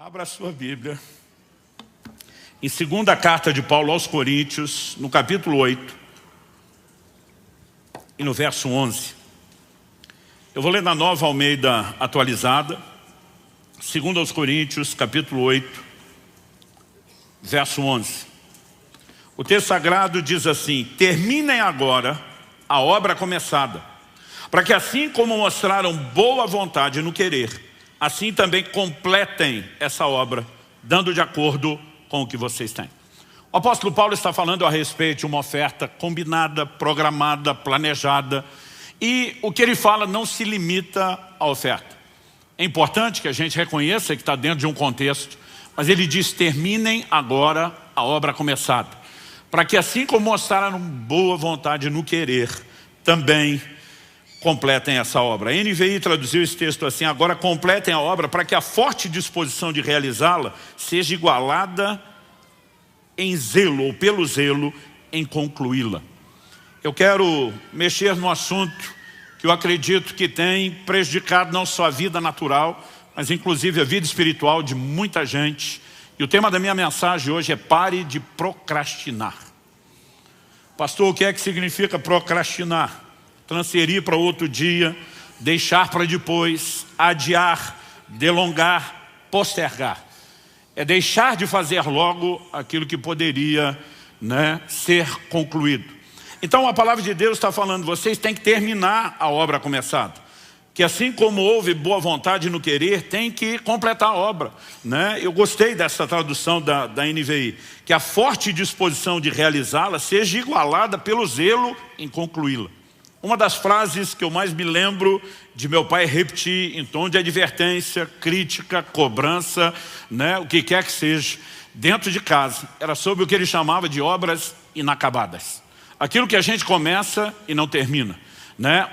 Abra a sua Bíblia em segunda carta de Paulo aos Coríntios, no capítulo 8 e no verso 11. Eu vou ler na Nova Almeida atualizada, segunda aos Coríntios, capítulo 8, verso 11. O texto sagrado diz assim: terminem agora a obra começada, para que assim como mostraram boa vontade no querer, assim também completem essa obra, dando de acordo com o que vocês têm. O apóstolo Paulo está falando a respeito de uma oferta combinada, programada, planejada. E o que ele fala não se limita à oferta. É importante que a gente reconheça que está dentro de um contexto, mas ele diz: terminem agora a obra começada, para que assim como mostraram boa vontade no querer, também completem essa obra. A NVI traduziu esse texto assim: agora completem a obra para que a forte disposição de realizá-la seja igualada em zelo, ou pelo zelo, em concluí-la. Eu quero mexer no assunto que eu acredito que tem prejudicado não só a vida natural, mas inclusive a vida espiritual de muita gente. E o tema da minha mensagem hoje é: pare de procrastinar. Pastor, o que é que significa procrastinar? Transferir para outro dia, deixar para depois, adiar, delongar, postergar. É deixar de fazer logo aquilo que poderia, ser concluído. Então a palavra de Deus está falando: vocês têm que terminar a obra começada. Que assim como houve boa vontade no querer, tem que completar a obra. Eu gostei dessa tradução da NVI. Que a forte disposição de realizá-la seja igualada pelo zelo em concluí-la. Uma das frases que eu mais me lembro de meu pai repetir em tom de advertência, crítica, cobrança, o que quer que seja, dentro de casa, era sobre o que ele chamava de obras inacabadas. Aquilo que a gente começa e não termina.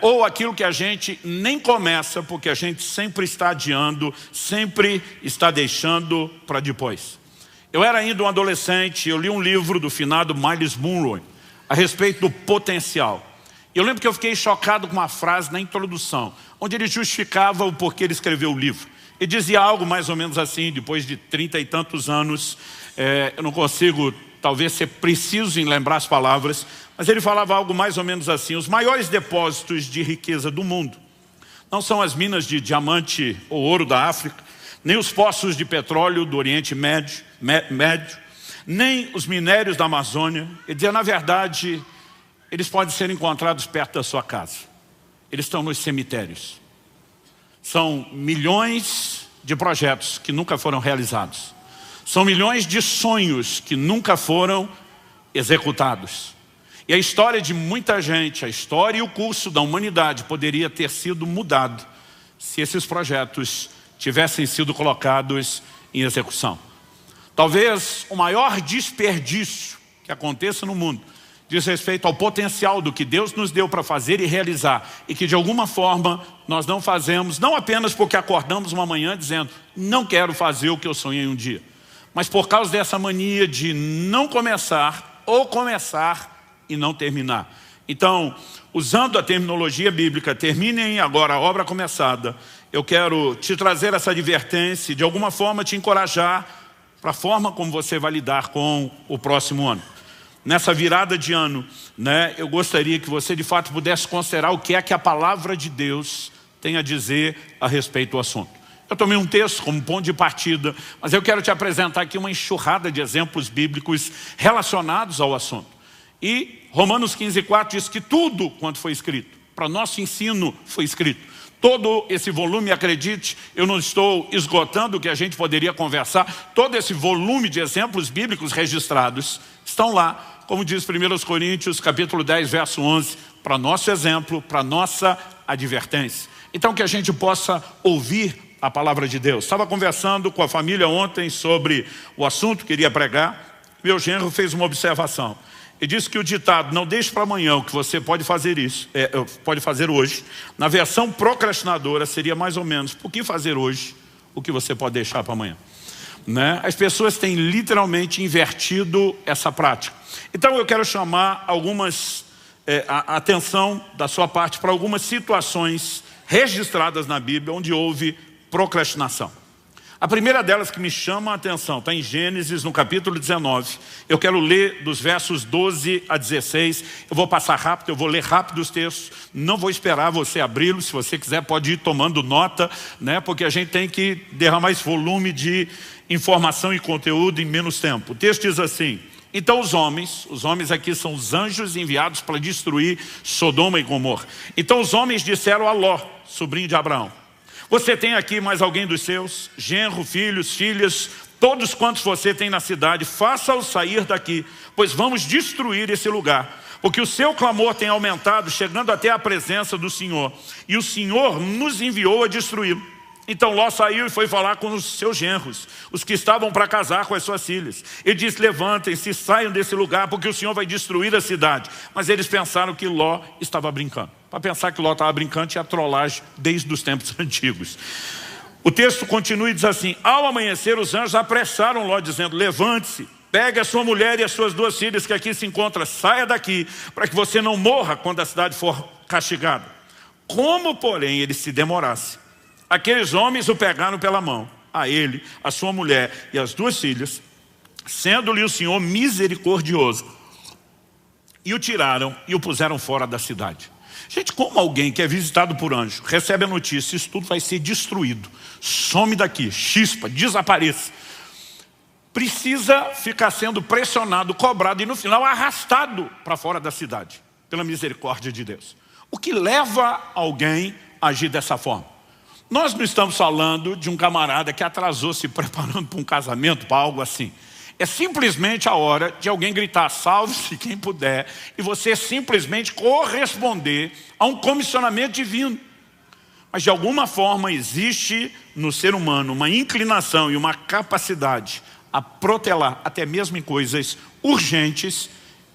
Ou aquilo que a gente nem começa porque a gente sempre está adiando, sempre está deixando para depois. Eu era ainda um adolescente, eu li um livro do finado Miles Monroe a respeito do potencial. Eu lembro que eu fiquei chocado com uma frase na introdução, onde ele justificava o porquê ele escreveu o livro. Ele dizia algo mais ou menos assim: depois de 30 e tantos anos, eu não consigo talvez ser preciso em lembrar as palavras, mas ele falava algo mais ou menos assim: os maiores depósitos de riqueza do mundo não são as minas de diamante ou ouro da África, nem os poços de petróleo do Oriente Médio, nem os minérios da Amazônia. Ele dizia: na verdade, eles podem ser encontrados perto da sua casa. Eles estão nos cemitérios. São milhões de projetos que nunca foram realizados. São milhões de sonhos que nunca foram executados. E a história de muita gente, a história e o curso da humanidade poderia ter sido mudado se esses projetos tivessem sido colocados em execução. Talvez o maior desperdício que aconteça no mundo diz respeito ao potencial do que Deus nos deu para fazer e realizar, e que de alguma forma nós não fazemos, não apenas porque acordamos uma manhã dizendo: não quero fazer o que eu sonhei um dia, mas por causa dessa mania de não começar, ou começar e não terminar. Então, usando a terminologia bíblica, terminem agora a obra começada, eu quero te trazer essa advertência e de alguma forma te encorajar para a forma como você vai lidar com o próximo ano. Nessa virada de ano, eu gostaria que você de fato pudesse considerar o que é que a palavra de Deus tem a dizer a respeito do assunto. Eu tomei um texto como ponto de partida, mas eu quero te apresentar aqui uma enxurrada de exemplos bíblicos relacionados ao assunto. E Romanos 15:4 diz que tudo quanto foi escrito, para nosso ensino foi escrito. Todo esse volume, acredite, eu não estou esgotando o que a gente poderia conversar, todo esse volume de exemplos bíblicos registrados estão lá, como diz 1 Coríntios, capítulo 10, verso 11, para nosso exemplo, para nossa advertência. Então que a gente possa ouvir a palavra de Deus. Estava conversando com a família ontem sobre o assunto que iria pregar. Meu genro fez uma observação. Ele disse que o ditado "não deixe para amanhã o que você pode fazer pode fazer hoje", na versão procrastinadora seria mais ou menos: por que fazer hoje o que você pode deixar para amanhã? As pessoas têm literalmente invertido essa prática. Então eu quero chamar a atenção da sua parte para algumas situações registradas na Bíblia onde houve procrastinação. A primeira delas que me chama a atenção está em Gênesis, no capítulo 19. Eu quero ler dos versos 12 a 16. Eu vou passar rápido, eu vou ler rápido os textos. Não vou esperar você abri-los. Se você quiser pode ir tomando nota, né? Porque a gente tem que derramar esse volume de informação e conteúdo em menos tempo. O texto diz assim: então os homens aqui são os anjos enviados para destruir Sodoma e Gomorra. Então os homens disseram a Ló, sobrinho de Abraão: você tem aqui mais alguém dos seus, genro, filhos, filhas, todos quantos você tem na cidade, faça-os sair daqui, pois vamos destruir esse lugar. Porque o seu clamor tem aumentado, chegando até a presença do Senhor, e o Senhor nos enviou a destruí-lo. Então Ló saiu e foi falar com os seus genros, os que estavam para casar com as suas filhas. Ele disse: levantem-se, saiam desse lugar, porque o Senhor vai destruir a cidade. Mas eles pensaram que Ló estava brincando. Para pensar que Ló estava brincando, tinha trollagem desde os tempos antigos. O texto continua e diz assim: ao amanhecer os anjos apressaram Ló, dizendo: levante-se, pegue a sua mulher e as suas 2 filhas que aqui se encontram, saia daqui, para que você não morra quando a cidade for castigada. Como, porém, ele se demorasse, aqueles homens o pegaram pela mão, a ele, a sua mulher e as 2 filhas, sendo-lhe o Senhor misericordioso, e o tiraram e o puseram fora da cidade. Gente, como alguém que é visitado por anjo recebe a notícia: isso tudo vai ser destruído, some daqui, chispa, desapareça, precisa ficar sendo pressionado, cobrado e no final arrastado para fora da cidade, pela misericórdia de Deus. O que leva alguém a agir dessa forma? Nós não estamos falando de um camarada que atrasou se preparando para um casamento, para algo assim. É simplesmente a hora de alguém gritar: salve-se quem puder, e você simplesmente corresponder a um comissionamento divino. Mas de alguma forma existe no ser humano uma inclinação e uma capacidade a protelar, até mesmo em coisas urgentes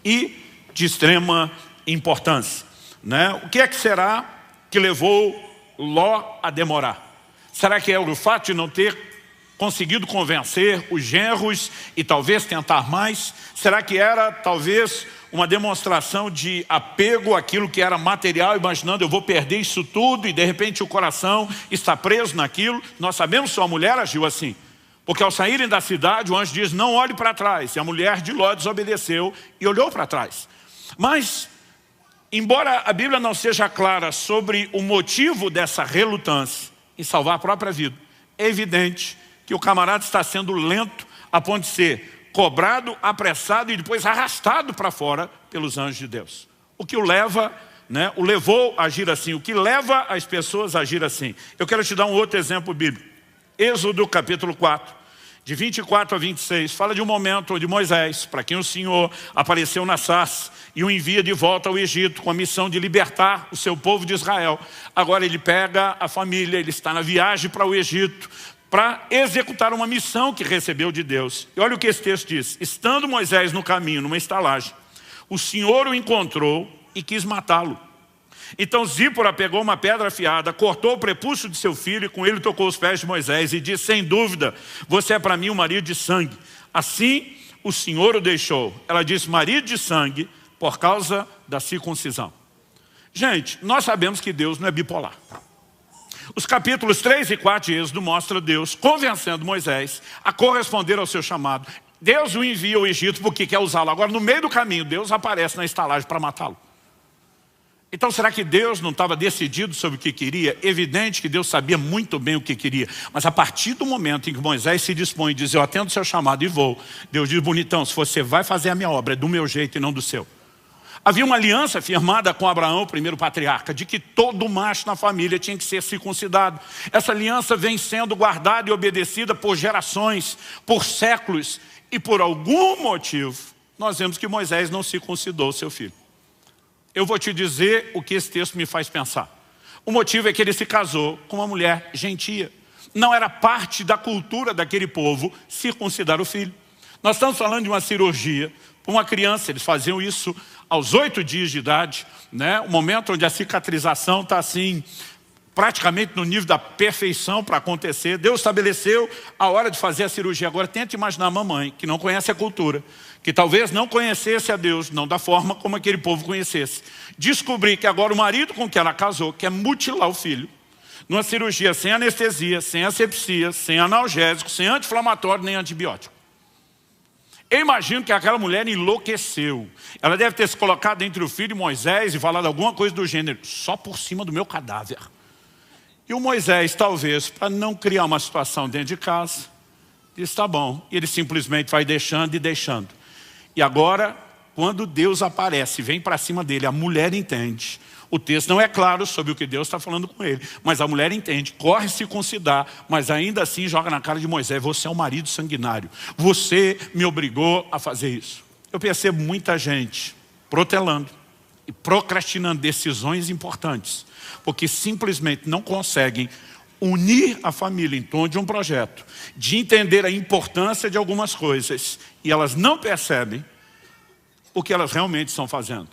e de extrema importância, né? O que é que será que levou Ló a demorar? Será que é o fato de não ter conseguido convencer os genros e talvez tentar mais? Será que era talvez uma demonstração de apego àquilo que era material, imaginando: eu vou perder isso tudo, e de repente o coração está preso naquilo? Nós sabemos que sua mulher agiu assim, porque ao saírem da cidade o anjo diz: não olhe para trás, e a mulher de Ló desobedeceu e olhou para trás. Mas embora a Bíblia não seja clara sobre o motivo dessa relutância em salvar a própria vida, é evidente que o camarada está sendo lento a ponto de ser cobrado, apressado e depois arrastado para fora pelos anjos de Deus. O que o leva, né, o levou a agir assim, o que leva as pessoas a agir assim. Eu quero te dar um outro exemplo bíblico. Êxodo capítulo 4, de 24 a 26, fala de um momento onde Moisés, para quem o Senhor apareceu na sarça e o envia de volta ao Egito com a missão de libertar o seu povo de Israel. Agora ele pega a família, ele está na viagem para o Egito para executar uma missão que recebeu de Deus. E olha o que esse texto diz: estando Moisés no caminho, numa estalagem, o Senhor o encontrou e quis matá-lo. Então Zípora pegou uma pedra afiada, cortou o prepúcio de seu filho e com ele tocou os pés de Moisés e disse: sem dúvida, você é para mim um marido de sangue. Assim o Senhor o deixou. Ela disse: marido de sangue, por causa da circuncisão. Gente, nós sabemos que Deus não é bipolar. Os capítulos 3 e 4 de Êxodo mostram Deus convencendo Moisés a corresponder ao seu chamado. Deus o envia ao Egito porque quer usá-lo. Agora, no meio do caminho, Deus aparece na estalagem para matá-lo. Então, será que Deus não estava decidido sobre o que queria? Evidente que Deus sabia muito bem o que queria. Mas a partir do momento em que Moisés se dispõe e diz: eu atendo o seu chamado e vou, Deus diz: bonitão, se você vai fazer a minha obra, é do meu jeito e não do seu. Havia uma aliança firmada com Abraão, o primeiro patriarca, de que todo macho na família tinha que ser circuncidado. Essa aliança vem sendo guardada e obedecida por gerações, por séculos. E por algum motivo, nós vemos que Moisés não circuncidou seu filho. Eu vou te dizer o que esse texto me faz pensar. O motivo é que ele se casou com uma mulher gentia. Não era parte da cultura daquele povo circuncidar o filho. Nós estamos falando de uma cirurgia para uma criança. Eles faziam isso aos 8 dias de idade, né? O momento onde a cicatrização está assim, praticamente no nível da perfeição para acontecer. Deus estabeleceu a hora de fazer a cirurgia. Agora tente imaginar a mamãe que não conhece a cultura, que talvez não conhecesse a Deus, não da forma como aquele povo conhecesse. Descobrir que agora o marido com quem ela casou quer mutilar o filho. numa cirurgia sem anestesia, sem asepsia, sem analgésico, sem anti-inflamatório nem antibiótico. Eu imagino que aquela mulher enlouqueceu. Ela deve ter se colocado entre o filho e Moisés e falado alguma coisa do gênero, só por cima do meu cadáver. E o Moisés, talvez, para não criar uma situação dentro de casa, disse, tá bom. E ele simplesmente vai deixando e deixando. E agora, quando Deus aparece e vem para cima dele, a mulher entende. O texto não é claro sobre o que Deus está falando com ele, mas a mulher entende, corre circuncidar, mas ainda assim joga na cara de Moisés, você é um marido sanguinário, você me obrigou a fazer isso. Eu percebo muita gente protelando e procrastinando decisões importantes, porque simplesmente não conseguem unir a família em torno de um projeto, de entender a importância de algumas coisas, e elas não percebem o que elas realmente estão fazendo.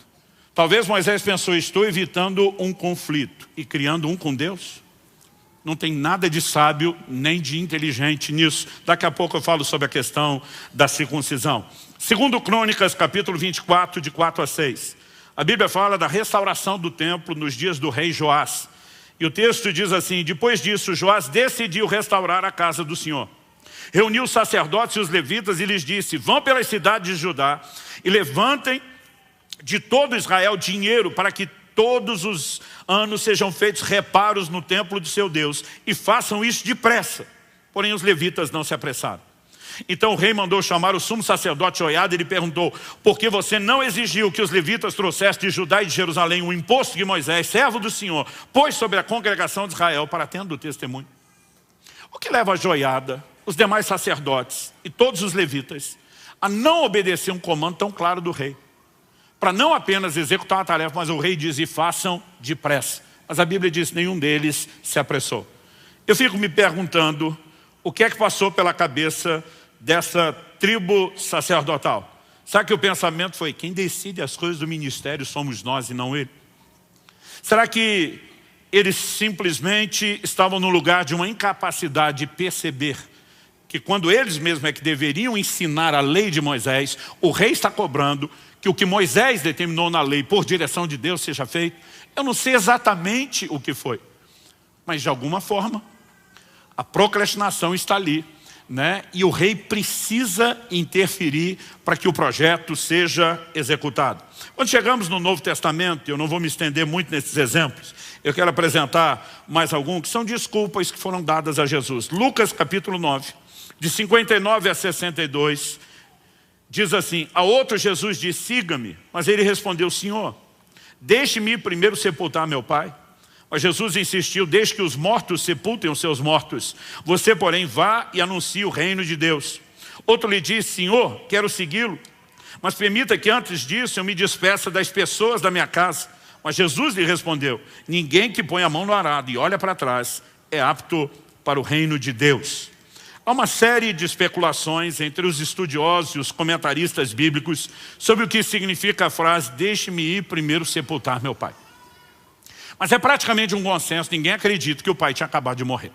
Talvez Moisés pensou, estou evitando um conflito e criando um com Deus. Não tem nada de sábio nem de inteligente nisso. Daqui a pouco eu falo sobre a questão da circuncisão. Segundo Crônicas, capítulo 24, de 4 a 6. A Bíblia fala da restauração do templo nos dias do rei Joás. E o texto diz assim, depois disso Joás decidiu restaurar a casa do Senhor. Reuniu os sacerdotes e os levitas e lhes disse, vão pelas cidades de Judá e levantem de todo Israel dinheiro para que todos os anos sejam feitos reparos no templo de seu Deus e façam isso depressa. Porém os levitas não se apressaram. Então o rei mandou chamar o sumo sacerdote Joiada e lhe perguntou, por que você não exigiu que os levitas trouxessem de Judá e de Jerusalém o imposto que Moisés, servo do Senhor, pôs sobre a congregação de Israel para tendo o testemunho? O que leva a Joiada, os demais sacerdotes e todos os levitas a não obedecer um comando tão claro do rei? Para não apenas executar a tarefa, mas o rei diz, e façam depressa. Mas a Bíblia diz, nenhum deles se apressou. Eu fico me perguntando, o que é que passou pela cabeça dessa tribo sacerdotal? Será que o pensamento foi, quem decide as coisas do ministério somos nós e não ele? Será que eles simplesmente estavam no lugar de uma incapacidade de perceber que quando eles mesmos é que deveriam ensinar a lei de Moisés, o rei está cobrando que o que Moisés determinou na lei por direção de Deus seja feito? Eu não sei exatamente o que foi, mas de alguma forma a procrastinação está ali, né? E o rei precisa interferir para que o projeto seja executado. Quando chegamos no Novo Testamento, eu não vou me estender muito nesses exemplos, eu quero apresentar mais alguns que são desculpas que foram dadas a Jesus. Lucas capítulo 9, de 59 a 62, diz assim, a outro Jesus disse, siga-me. Mas ele respondeu, Senhor, deixe-me ir primeiro sepultar meu pai. Mas Jesus insistiu, deixe que os mortos sepultem os seus mortos. Você, porém, vá e anuncie o reino de Deus. Outro lhe disse, Senhor, quero segui-lo, mas permita que antes disso eu me despeça das pessoas da minha casa. Mas Jesus lhe respondeu, ninguém que põe a mão no arado e olha para trás é apto para o reino de Deus. Há uma série de especulações entre os estudiosos e os comentaristas bíblicos sobre o que significa a frase, deixe-me ir primeiro sepultar meu pai. Mas é praticamente um consenso, ninguém acredita que o pai tinha acabado de morrer.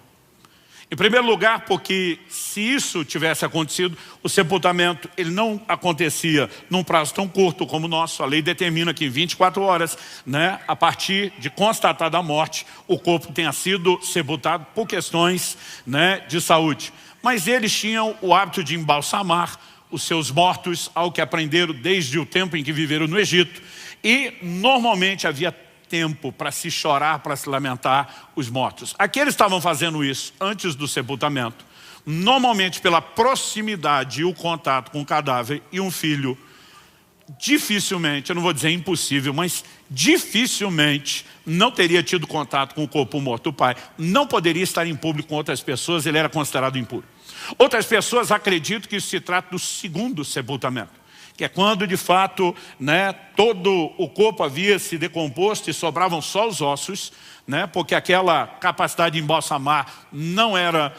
Em primeiro lugar, porque se isso tivesse acontecido, o sepultamento ele não acontecia num prazo tão curto como o nosso. A lei determina que em 24 horas, né, a partir de constatada a morte, o corpo tenha sido sepultado por questões, né, de saúde. Mas eles tinham o hábito de embalsamar os seus mortos, algo que aprenderam desde o tempo em que viveram no Egito. E normalmente havia tempo para se chorar, para se lamentar os mortos. Aqui eles estavam fazendo isso antes do sepultamento. Normalmente pela proximidade e o contato com o cadáver, e um filho dificilmente, eu não vou dizer impossível, mas dificilmente não teria tido contato com o corpo morto do pai. Não poderia estar em público com outras pessoas, ele era considerado impuro. Outras pessoas acreditam que isso se trata do segundo sepultamento, que é quando de fato, né, todo o corpo havia se decomposto e sobravam só os ossos, né, porque aquela capacidade de embalsamar não era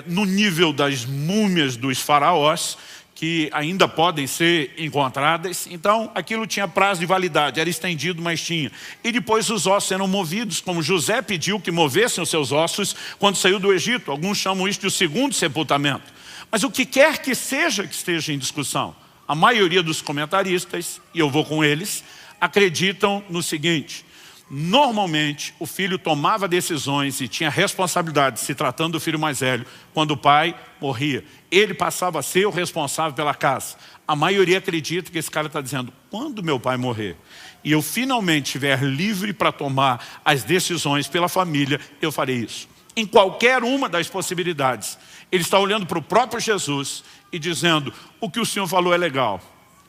no nível das múmias dos faraós, que ainda podem ser encontradas. Então aquilo tinha prazo de validade, era estendido, mas tinha. E depois os ossos eram movidos, como José pediu que movessem os seus ossos quando saiu do Egito. Alguns chamam isso de o segundo sepultamento. Mas o que quer que seja que esteja em discussão, a maioria dos comentaristas, e eu vou com eles, acreditam no seguinte, Normalmente, o filho tomava decisões e tinha responsabilidade, se tratando do filho mais velho, quando o pai morria. Ele passava a ser o responsável pela casa. A maioria acredita que esse cara está dizendo, quando meu pai morrer e eu finalmente estiver livre para tomar as decisões pela família, eu farei isso. Em qualquer uma das possibilidades, ele está olhando para o próprio Jesus e dizendo, o que o Senhor falou é legal,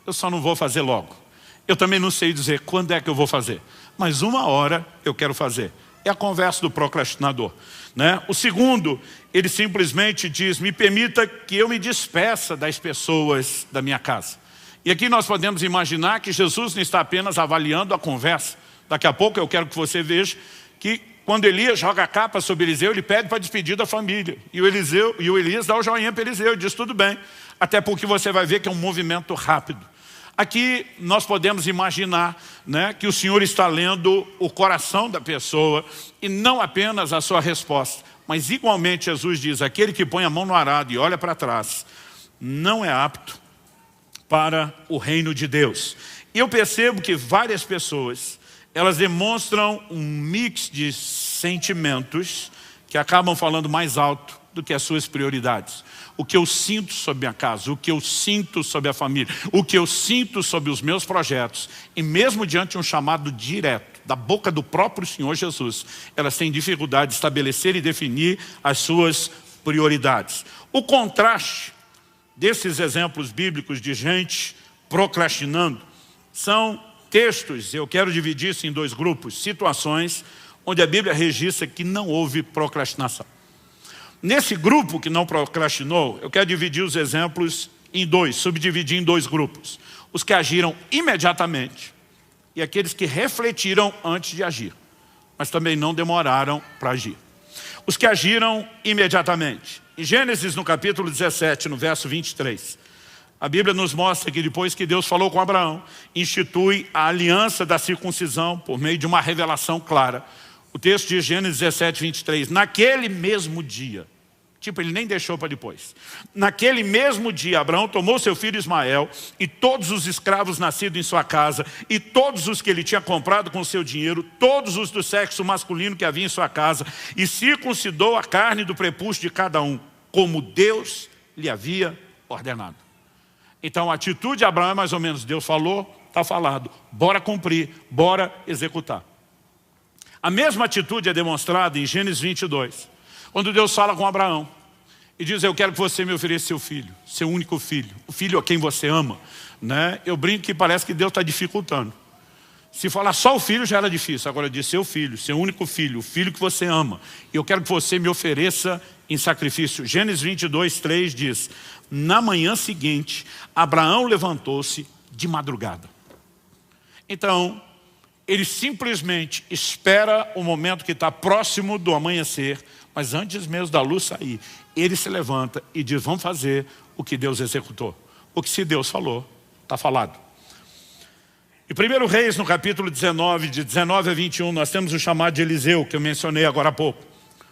eu só não vou fazer logo. Eu também não sei dizer quando é que eu vou fazer, mas uma hora eu quero fazer. É a conversa do procrastinador, né? O segundo, ele simplesmente diz, me permita que eu me despeça das pessoas da minha casa. E aqui nós podemos imaginar que Jesus não está apenas avaliando a conversa. Daqui a pouco eu quero que você veja que quando Elias joga a capa sobre Eliseu, ele pede para despedir da família. E o Elias dá o joinha para Eliseu e diz, tudo bem. Até porque você vai ver que é um movimento rápido. Aqui nós podemos imaginar, né, que o Senhor está lendo o coração da pessoa e não apenas a sua resposta. Mas igualmente Jesus diz, aquele que põe a mão no arado e olha para trás, não é apto para o reino de Deus. E eu percebo que várias pessoas, elas demonstram um mix de sentimentos que acabam falando mais alto do que as suas prioridades. O que eu sinto sobre minha casa, o que eu sinto sobre a família, o que eu sinto sobre os meus projetos. E mesmo diante de um chamado direto da boca do próprio Senhor Jesus, elas têm dificuldade de estabelecer e definir as suas prioridades. O contraste desses exemplos bíblicos de gente procrastinando são textos, eu quero dividir isso em dois grupos, situações onde a Bíblia registra que não houve procrastinação. Nesse grupo que não procrastinou, eu quero dividir os exemplos em dois, subdividir em dois grupos. Os que agiram imediatamente e aqueles que refletiram antes de agir, mas também não demoraram para agir. Os que agiram imediatamente. Em Gênesis, no capítulo 17, no verso 23, a Bíblia nos mostra que depois que Deus falou com Abraão, institui a aliança da circuncisão por meio de uma revelação clara. O texto de Gênesis 17, 23, naquele mesmo dia, tipo, ele nem deixou para depois. Naquele mesmo dia, Abraão tomou seu filho Ismael e todos os escravos nascidos em sua casa e todos os que ele tinha comprado com seu dinheiro, todos os do sexo masculino que havia em sua casa e circuncidou a carne do prepúcio de cada um, como Deus lhe havia ordenado. Então a atitude de Abraão é mais ou menos, Deus falou, está falado, bora cumprir, bora executar. A mesma atitude é demonstrada em Gênesis 22, quando Deus fala com Abraão e diz, eu quero que você me ofereça seu filho, seu único filho, o filho a quem você ama, né? Eu brinco que parece que Deus está dificultando. Se falar só o filho já era difícil, agora diz seu filho, seu único filho, o filho que você ama, e eu quero que você me ofereça em sacrifício. Gênesis 22, 3 diz, na manhã seguinte, Abraão levantou-se de madrugada. Então, ele simplesmente espera o momento que está próximo do amanhecer, mas antes mesmo da luz sair, ele se levanta e diz, vamos fazer o que Deus executou. O que se Deus falou, está falado. Em 1 Reis, no capítulo 19, de 19 a 21, nós temos o chamado de Eliseu, que eu mencionei agora há pouco.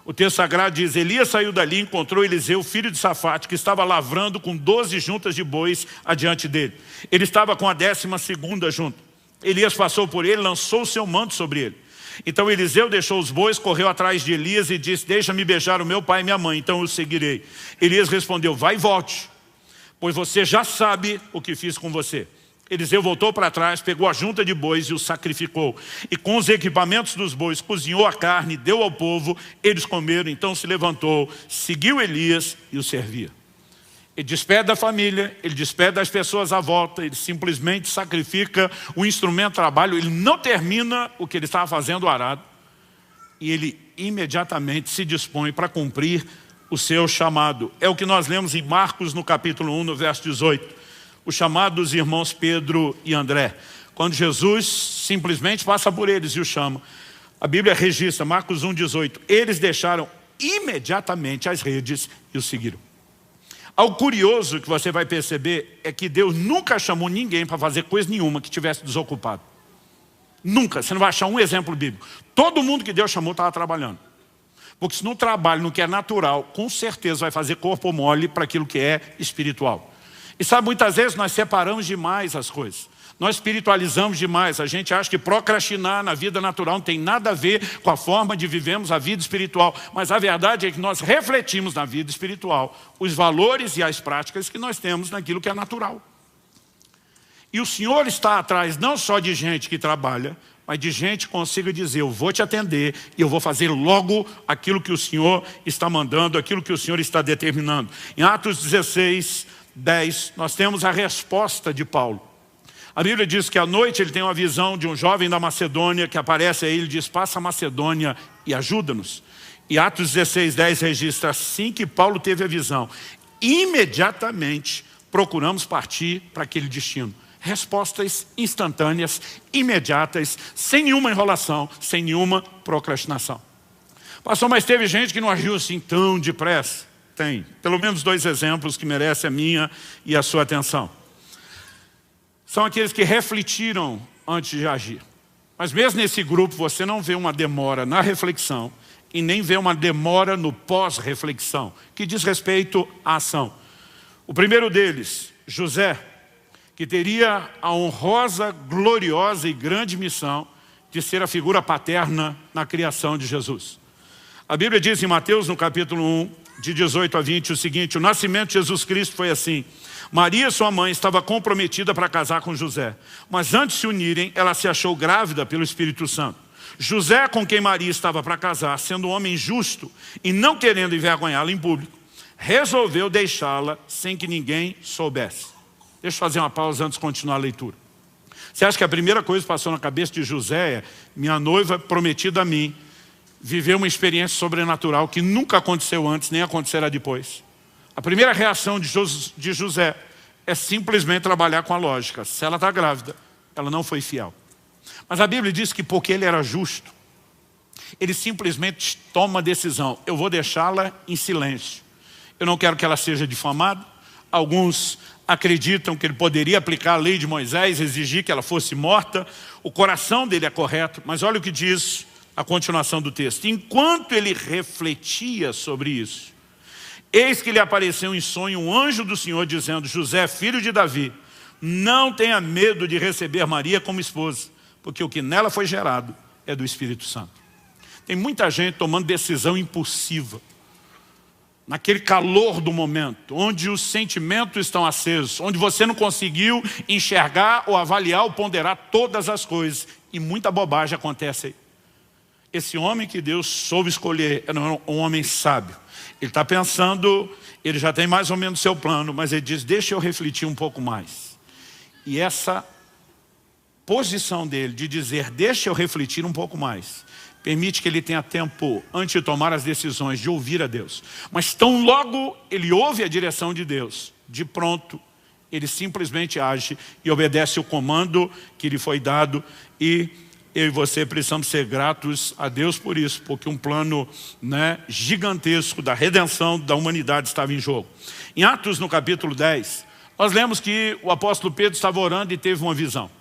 O texto sagrado diz, Elias saiu dali e encontrou Eliseu, filho de Safate, que estava lavrando com 12 juntas de bois adiante dele. Ele estava com a 12ª junta. Elias passou por ele, lançou o seu manto sobre ele. Então Eliseu deixou os bois, correu atrás de Elias e disse, deixa-me beijar o meu pai e minha mãe, então eu o seguirei. Elias respondeu, vai e volte, pois você já sabe o que fiz com você. Eliseu voltou para trás, pegou a junta de bois e o sacrificou. E com os equipamentos dos bois, cozinhou a carne, deu ao povo, eles comeram, então se levantou, seguiu Elias e o servia. Ele despede da família, ele despede das pessoas à volta, ele simplesmente sacrifica o instrumento de trabalho, ele não termina o que ele estava fazendo o arado, e ele imediatamente se dispõe para cumprir o seu chamado. É o que nós lemos em Marcos, no capítulo 1, no verso 18. O chamado dos irmãos Pedro e André. Quando Jesus simplesmente passa por eles e os chama. A Bíblia registra, Marcos 1, 18. Eles deixaram imediatamente as redes e o seguiram. Algo curioso que você vai perceber é que Deus nunca chamou ninguém para fazer coisa nenhuma que estivesse desocupado. Nunca, você não vai achar um exemplo bíblico. Todo mundo que Deus chamou estava trabalhando. Porque se no trabalho, no que é natural, com certeza vai fazer corpo mole para aquilo que é espiritual. E sabe, muitas vezes nós separamos demais as coisas. Nós espiritualizamos demais, a gente acha que procrastinar na vida natural não tem nada a ver com a forma de vivemos a vida espiritual. Mas a verdade é que nós refletimos na vida espiritual os valores e as práticas que nós temos naquilo que é natural. E o Senhor está atrás não só de gente que trabalha, mas de gente que consiga dizer, eu vou te atender e eu vou fazer logo aquilo que o Senhor está mandando, aquilo que o Senhor está determinando. Em Atos 16, 10, nós temos a resposta de Paulo. A Bíblia diz que à noite ele tem uma visão de um jovem da Macedônia que aparece a ele e diz, passa a Macedônia e ajuda-nos. E Atos 16, 10 registra, assim que Paulo teve a visão, imediatamente procuramos partir para aquele destino. Respostas instantâneas, imediatas, sem nenhuma enrolação, sem nenhuma procrastinação. Pastor, mas teve gente que não agiu assim tão depressa? Tem. Pelo menos 2 exemplos que merecem a minha e a sua atenção. São aqueles que refletiram antes de agir. Mas mesmo nesse grupo você não vê uma demora na reflexão e nem vê uma demora no pós-reflexão, que diz respeito à ação. O primeiro deles, José, que teria a honrosa, gloriosa e grande missão de ser a figura paterna na criação de Jesus. A Bíblia diz em Mateus, no capítulo 1, de 18 a 20, o seguinte, o nascimento de Jesus Cristo foi assim. Maria, sua mãe, estava comprometida para casar com José, mas antes de se unirem, ela se achou grávida pelo Espírito Santo. José, com quem Maria estava para casar, sendo um homem justo e não querendo envergonhá-la em público, resolveu deixá-la sem que ninguém soubesse. Deixa eu fazer uma pausa antes de continuar a leitura. Você acha que a primeira coisa que passou na cabeça de José é, minha noiva prometida a mim, viveu uma experiência sobrenatural que nunca aconteceu antes, nem acontecerá depois. A primeira reação de José é simplesmente trabalhar com a lógica. Se ela está grávida, ela não foi fiel. Mas a Bíblia diz que porque ele era justo, ele simplesmente toma a decisão. Eu vou deixá-la em silêncio. Eu não quero que ela seja difamada. Alguns acreditam que ele poderia aplicar a lei de Moisés, exigir que ela fosse morta. O coração dele é correto, mas olha o que diz a continuação do texto. Enquanto ele refletia sobre isso, eis que lhe apareceu em sonho um anjo do Senhor dizendo, José, filho de Davi, não tenha medo de receber Maria como esposa, porque o que nela foi gerado é do Espírito Santo. Tem muita gente tomando decisão impulsiva, naquele calor do momento, onde os sentimentos estão acesos, onde você não conseguiu enxergar ou avaliar ou ponderar todas as coisas, e muita bobagem acontece aí. Esse homem que Deus soube escolher era um homem sábio. Ele está pensando, ele já tem mais ou menos seu plano, mas ele diz, deixa eu refletir um pouco mais. E essa posição dele de dizer, deixa eu refletir um pouco mais, permite que ele tenha tempo, antes de tomar as decisões, de ouvir a Deus. Mas tão logo ele ouve a direção de Deus, de pronto, ele simplesmente age e obedece o comando que lhe foi dado. E eu e você precisamos ser gratos a Deus por isso, porque um plano gigantesco da redenção da humanidade estava em jogo. Em Atos, no capítulo 10, nós lemos que o apóstolo Pedro estava orando e teve uma visão.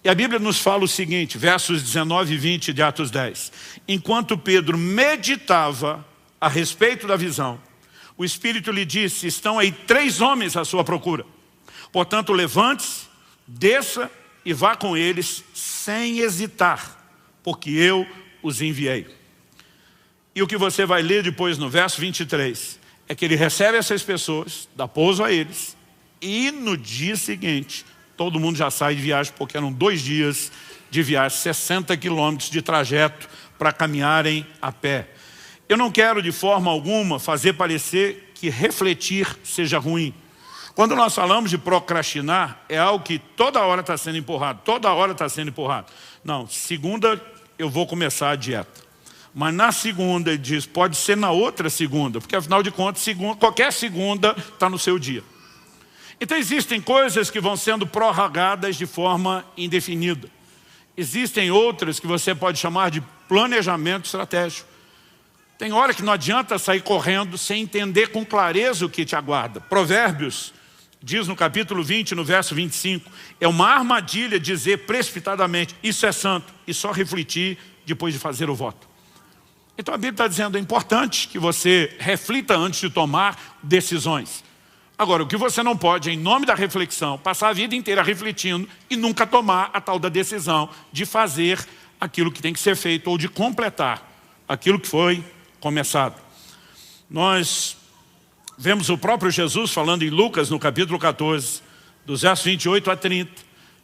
E a Bíblia nos fala o seguinte, versos 19 e 20 de Atos 10. Enquanto Pedro meditava a respeito da visão, o Espírito lhe disse, estão aí 3 homens à sua procura. Portanto, levante-se, desça e vá com eles sem hesitar, porque eu os enviei. E o que você vai ler depois no verso 23, é que ele recebe essas pessoas, dá pouso a eles, e no dia seguinte, todo mundo já sai de viagem, porque eram 2 dias de viagem, 60 quilômetros de trajeto para caminharem a pé. Eu não quero de forma alguma fazer parecer que refletir seja ruim. Quando nós falamos de procrastinar, é algo que toda hora está sendo empurrado, toda hora está sendo empurrado. Não, segunda eu vou começar a dieta. Mas na segunda ele diz, pode ser na outra segunda, porque afinal de contas, qualquer segunda está no seu dia. Então existem coisas que vão sendo prorrogadas de forma indefinida. Existem outras que você pode chamar de planejamento estratégico. Tem hora que não adianta sair correndo sem entender com clareza o que te aguarda. Provérbios diz no capítulo 20, no verso 25, é uma armadilha dizer precipitadamente, isso é santo, e só refletir depois de fazer o voto. Então a Bíblia está dizendo, é importante que você reflita antes de tomar decisões. Agora, o que você não pode, em nome da reflexão, passar a vida inteira refletindo e nunca tomar a tal da decisão de fazer aquilo que tem que ser feito ou de completar aquilo que foi começado. Nós vemos o próprio Jesus falando em Lucas, no capítulo 14, dos versos 28 a 30.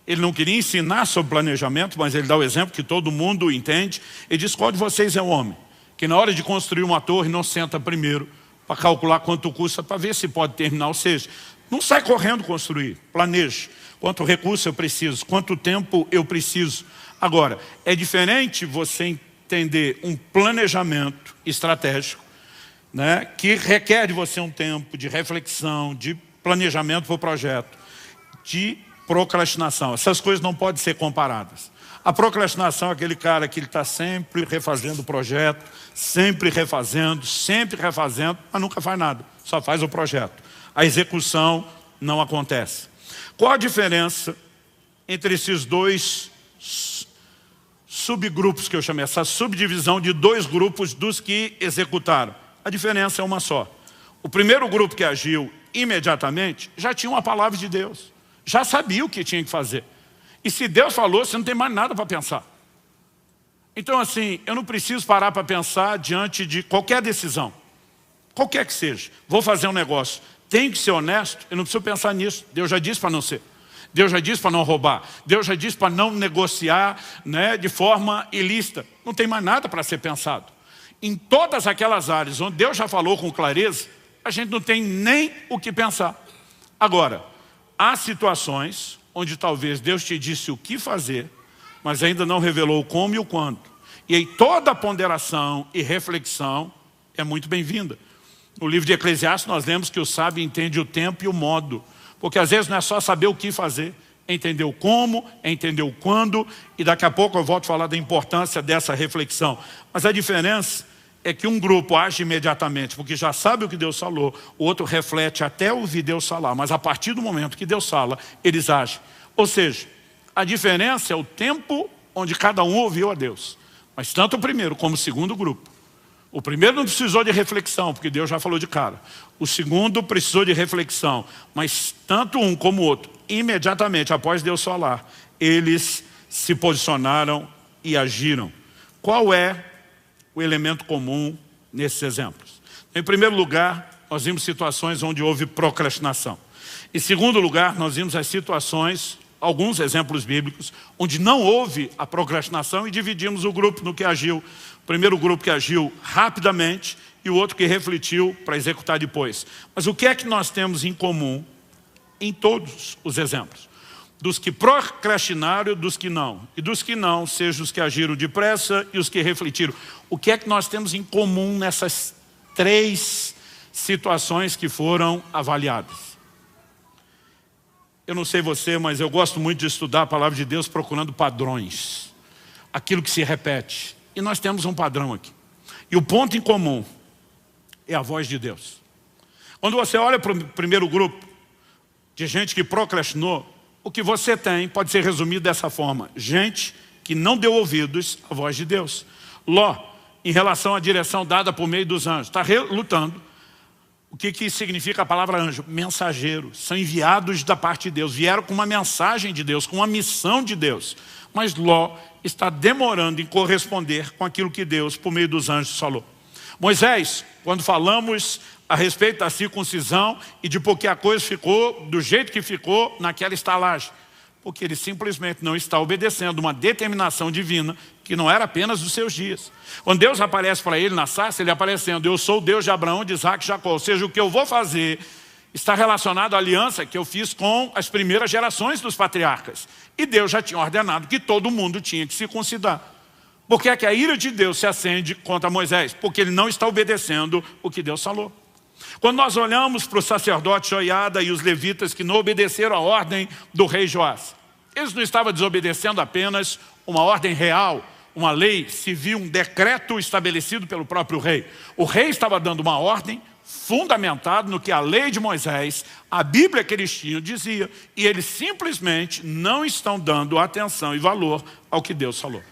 Ele não queria ensinar sobre planejamento, mas ele dá o exemplo que todo mundo entende. Ele diz: qual de vocês é o homem que na hora de construir uma torre não senta primeiro para calcular quanto custa, para ver se pode terminar? Ou seja, não sai correndo construir, planeje. Quanto recurso eu preciso, quanto tempo eu preciso. Agora, é diferente você entender um planejamento estratégico, né, que requer de você um tempo de reflexão, de planejamento para o projeto, de procrastinação. Essas coisas não podem ser comparadas. A procrastinação é aquele cara que ele está sempre refazendo o projeto, sempre refazendo, mas nunca faz nada, só faz o projeto. A execução não acontece. Qual a diferença entre esses dois subgrupos que eu chamei, essa subdivisão de dois grupos dos que executaram? A diferença é uma só. O primeiro grupo que agiu imediatamente já tinha uma palavra de Deus, já sabia o que tinha que fazer. E se Deus falou, você não tem mais nada para pensar. Então assim, eu não preciso parar para pensar diante de qualquer decisão, qualquer que seja. Vou fazer um negócio, tenho que ser honesto, eu não preciso pensar nisso. Deus já disse para não ser. Deus já disse para não roubar. Deus já disse para não negociar, né, de forma ilícita. Não tem mais nada para ser pensado. Em todas aquelas áreas onde Deus já falou com clareza, a gente não tem nem o que pensar. Agora, há situações onde talvez Deus te disse o que fazer, mas ainda não revelou o como e o quando. E aí toda a ponderação e reflexão é muito bem-vinda. No livro de Eclesiastes nós lemos que o sábio entende o tempo e o modo. Porque às vezes não é só saber o que fazer, é entender o como, é entender o quando, e daqui a pouco eu volto a falar da importância dessa reflexão. Mas a diferença é que um grupo age imediatamente, porque já sabe o que Deus falou, o outro reflete até ouvir Deus falar, mas a partir do momento que Deus fala, eles agem. Ou seja, a diferença é o tempo onde cada um ouviu a Deus. Mas tanto o primeiro como o segundo grupo. O primeiro não precisou de reflexão, porque Deus já falou de cara. O segundo precisou de reflexão, mas tanto um como o outro, imediatamente após Deus falar, eles se posicionaram e agiram. Qual é o elemento comum nesses exemplos? Em primeiro lugar, nós vimos situações onde houve procrastinação. Em segundo lugar, nós vimos as situações, alguns exemplos bíblicos, onde não houve a procrastinação e dividimos o grupo no que agiu. O primeiro grupo que agiu rapidamente e o outro que refletiu para executar depois. Mas o que é que nós temos em comum em todos os exemplos? Dos que procrastinaram e dos que não. E dos que não, sejam os que agiram depressa e os que refletiram. O que é que nós temos em comum nessas três situações que foram avaliadas? Eu não sei você, mas eu gosto muito de estudar a palavra de Deus procurando padrões. Aquilo que se repete. E nós temos um padrão aqui. E o ponto em comum é a voz de Deus. Quando você olha para o primeiro grupo de gente que procrastinou, o que você tem pode ser resumido dessa forma: gente que não deu ouvidos à voz de Deus. Ló, em relação à direção dada por meio dos anjos, está relutando. O que significa a palavra anjo? Mensageiro. São enviados da parte de Deus. Vieram com uma mensagem de Deus, com uma missão de Deus. Mas Ló está demorando em corresponder com aquilo que Deus, por meio dos anjos, falou. Moisés, quando falamos a respeito da circuncisão e de por que a coisa ficou do jeito que ficou naquela estalagem, porque ele simplesmente não está obedecendo uma determinação divina que não era apenas dos seus dias. Quando Deus aparece para ele na sarça, ele aparecendo: eu sou o Deus de Abraão, de Isaac e Jacó. Ou seja, o que eu vou fazer está relacionado à aliança que eu fiz com as primeiras gerações dos patriarcas. E Deus já tinha ordenado que todo mundo tinha que circuncidar. Por que é que a ira de Deus se acende contra Moisés? Porque ele não está obedecendo o que Deus falou. Quando nós olhamos para o sacerdote Joiada e os levitas que não obedeceram a ordem do rei Joás, eles não estavam desobedecendo apenas uma ordem real, uma lei civil, um decreto estabelecido pelo próprio rei. O rei estava dando uma ordem fundamentada no que a lei de Moisés, a Bíblia que eles tinham, dizia. E eles simplesmente não estão dando atenção e valor ao que Deus falou.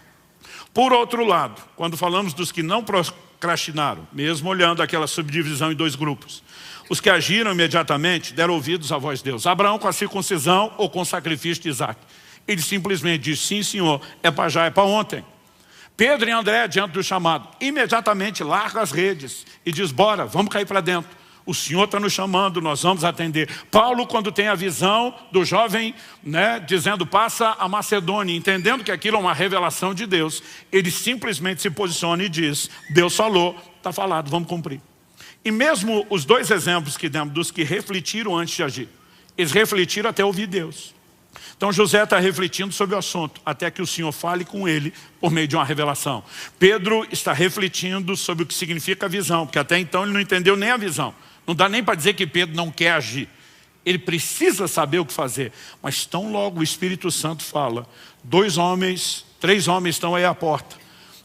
Por outro lado, quando falamos dos que não procrastinaram, mesmo olhando aquela subdivisão em dois grupos, Os que agiram imediatamente deram ouvidos à voz de Deus. Abraão com a circuncisão ou com o sacrifício de Isaac. Ele simplesmente disse, sim senhor, é para já, é para ontem. Pedro e André, diante do chamado, imediatamente larga as redes e diz, bora, vamos cair para dentro. O Senhor está nos chamando, nós vamos atender. Paulo, quando tem a visão do jovem, dizendo, passa a Macedônia, entendendo que aquilo é uma revelação de Deus, ele simplesmente se posiciona e diz, Deus falou, está falado, vamos cumprir. E mesmo os dois exemplos que demos, dos que refletiram antes de agir, eles refletiram até ouvir Deus. Então José está refletindo sobre o assunto, até que o Senhor fale com ele por meio de uma revelação. Pedro está refletindo sobre o que significa a visão, porque até então ele não entendeu nem a visão. Não dá nem para dizer que Pedro não quer agir. Ele precisa saber o que fazer. Mas tão logo o Espírito Santo fala, 3 homens estão aí à porta.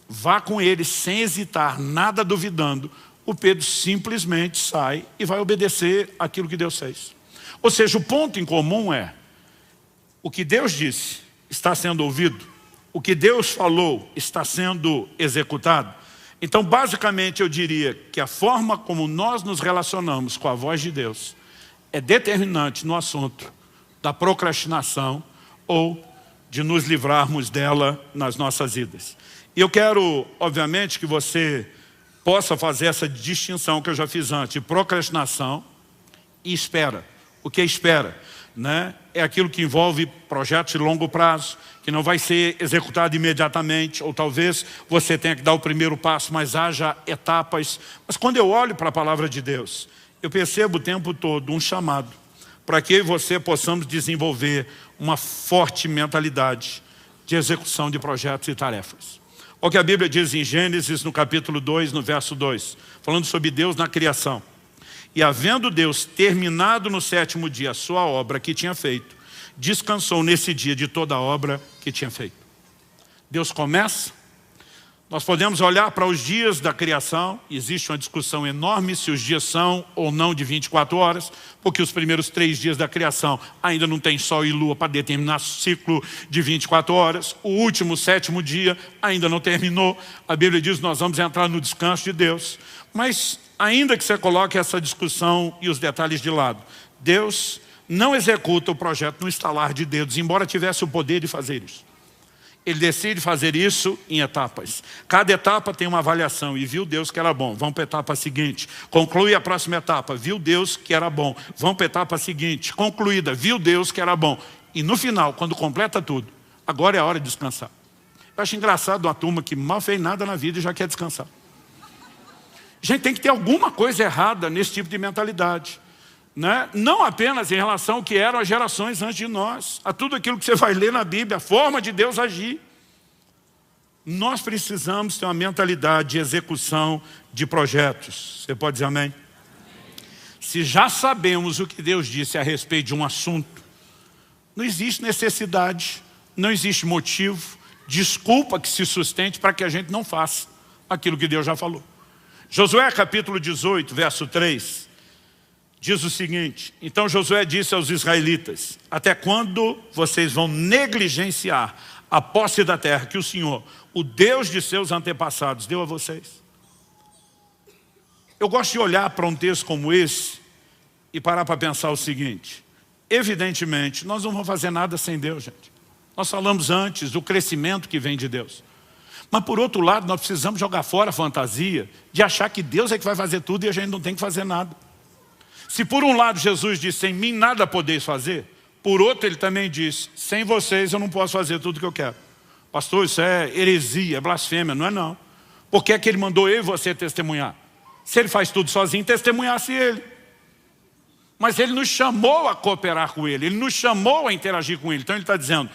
Vá com eles sem hesitar, nada duvidando. O Pedro simplesmente sai e vai obedecer aquilo que Deus fez. Ou seja, o ponto em comum é, o que Deus disse está sendo ouvido, o que Deus falou está sendo executado. Então, basicamente, eu diria que a forma como nós nos relacionamos com a voz de Deus é determinante no assunto da procrastinação ou de nos livrarmos dela nas nossas vidas. E eu quero, obviamente, que você possa fazer essa distinção que eu já fiz antes, de procrastinação e espera. O que é espera? É aquilo que envolve projetos de longo prazo, que não vai ser executado imediatamente, ou talvez você tenha que dar o primeiro passo, mas haja etapas. Mas quando eu olho para a palavra de Deus, eu percebo o tempo todo um chamado para que eu e você possamos desenvolver uma forte mentalidade de execução de projetos e tarefas. Olha o que a Bíblia diz em Gênesis, no capítulo 2, no verso 2, falando sobre Deus na criação. E havendo Deus terminado no 7º dia a sua obra que tinha feito, descansou nesse dia de toda a obra que tinha feito. Deus começa, nós podemos olhar para os dias da criação, existe uma discussão enorme se os dias são ou não de 24 horas, porque os primeiros 3 dias da criação ainda não tem sol e lua para determinar o ciclo de 24 horas, o último, 7º dia, ainda não terminou, a Bíblia diz que nós vamos entrar no descanso de Deus, mas ainda que você coloque essa discussão e os detalhes de lado, Deus não executa o projeto no estalar de dedos, embora tivesse o poder de fazer isso. Ele decide fazer isso em etapas. Cada etapa tem uma avaliação, e viu Deus que era bom, vamos para a etapa seguinte. Conclui a próxima etapa, viu Deus que era bom, vamos para a etapa seguinte. Concluída, viu Deus que era bom. E no final, quando completa tudo, agora é a hora de descansar. Eu acho engraçado uma turma que mal fez nada na vida e já quer descansar. Gente, tem que ter alguma coisa errada nesse tipo de mentalidade. Não apenas em relação ao que eram as gerações antes de nós, a tudo aquilo que você vai ler na Bíblia, a forma de Deus agir. Nós precisamos ter uma mentalidade de execução de projetos. Você pode dizer amém? Se já sabemos o que Deus disse a respeito de um assunto, não existe necessidade, não existe motivo, desculpa que se sustente para que a gente não faça aquilo que Deus já falou. Josué capítulo 18, verso 3, diz o seguinte, então Josué disse aos israelitas, até quando vocês vão negligenciar a posse da terra que o Senhor, o Deus de seus antepassados, deu a vocês? Eu gosto de olhar para um texto como esse e parar para pensar o seguinte, evidentemente, nós não vamos fazer nada sem Deus, gente. Nós falamos antes do crescimento que vem de Deus. Mas por outro lado, nós precisamos jogar fora a fantasia de achar que Deus é que vai fazer tudo e a gente não tem que fazer nada. Se por um lado Jesus disse, sem mim nada podeis fazer, por outro ele também disse, sem vocês eu não posso fazer tudo o que eu quero. Pastor, isso é heresia, é blasfêmia, não é não. Por que é que ele mandou eu e você testemunhar? Se ele faz tudo sozinho, testemunhasse ele. Mas ele nos chamou a cooperar com ele, ele nos chamou a interagir com ele. Então ele está dizendo,